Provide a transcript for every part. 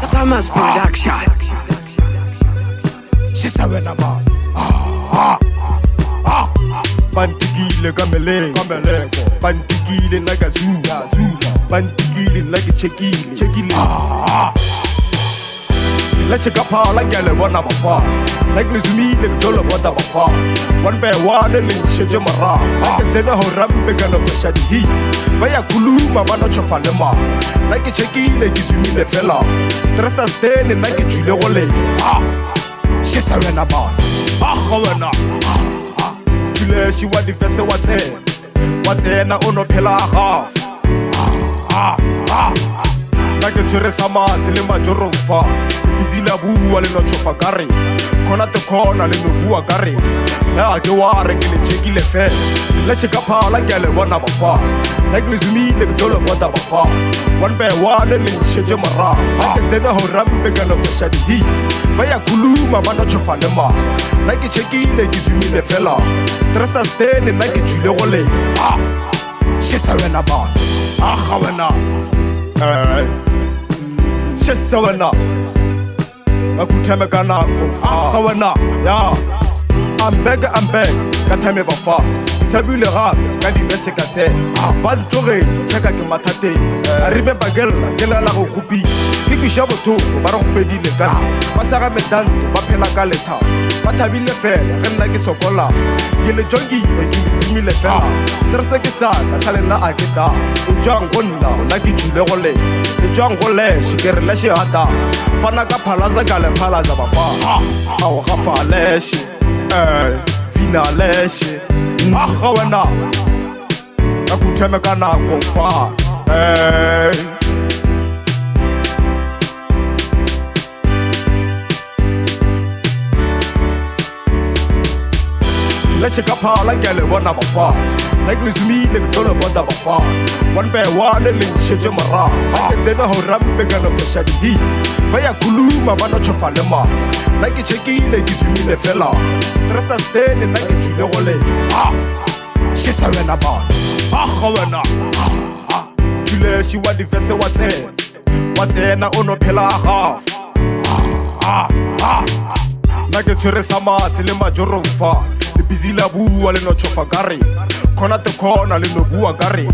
Summers Production. She's a winner, man. Bantigile kamele, bantigile naga zula, bantigile naga chekile. Let's shake up all like a one of a far. Like Lizumi, like Dola, what of a far. One by one, and Shajamara. I can tell her Rambegan of the Shadi Heat. By a Kuluma, Manacho Fanema. Like a checky, like Izumi the fella. Stress us then and like a Julia Wale. She's a winner, man. She was the vessel, what's it? What's it? Na ono pela half. Like a Teresama, Silima Joromfa. Izila buwa le no chofa gare kona te kona le no buwa gare na ke wa re ke le cheki le fe le shika phala ke le bona ba fa like le zumi le dolo bota ba fa one by one le sheje mara ba ke tsena ho rambe kana fasha di ba ya kuluma ba no chofa le ma like cheki le ke zumi le fela stress stene na ke jule go le she sa wena ba wena she sa wena Akutemekana, Hawana, ya. I'm beg, Katame Bafa. Sabule rap, Gadi Besekate, Bantore, Chaka Matate, Arrive Bagel, Gelala Rupi, Kiki Shaboto, Baron Fedi le Gan, Pasara Medan, Bapela Galeta, Batabile Fair, Renaki Sokola, Gile Jongi, Gili le Fer, Tersekisa, Salena Akita, Ujang Ronda, Laki Julerole, the John Role, Shiger Leshata, Fanaka Palaza Gale Palaza Bafa, our Rafa Lesh, Vina Lesh. Wena akutemekana kofa Let's shake up all like a one of a far. Like me, like Dola Bota Bafa. One by one, and Shajamara. I can tell her Rambegan of the Shadi. By a Kuluma, Manacho Fanema. Like a checky, like Izumi the fella. Stress us then and like a Julia Wale. She's a winner, man. Julia, she was the vessel, what's it? What's it? Na ono pela half. Like a Teresama, Silima Joromfa. Bizila buwa le no chofa gare kona te kona le no buwa gare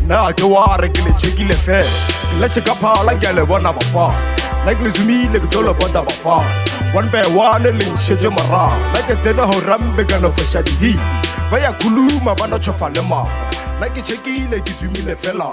na ke wa re ke le cheki le fe le shika phala ke le bona ba fa like le zumi le dolo bota ba fa one by one le sheje mara like tsena ho rambe kana fasha di ba ya kuluma ba no chofa le ma like cheki le ke zumi le fela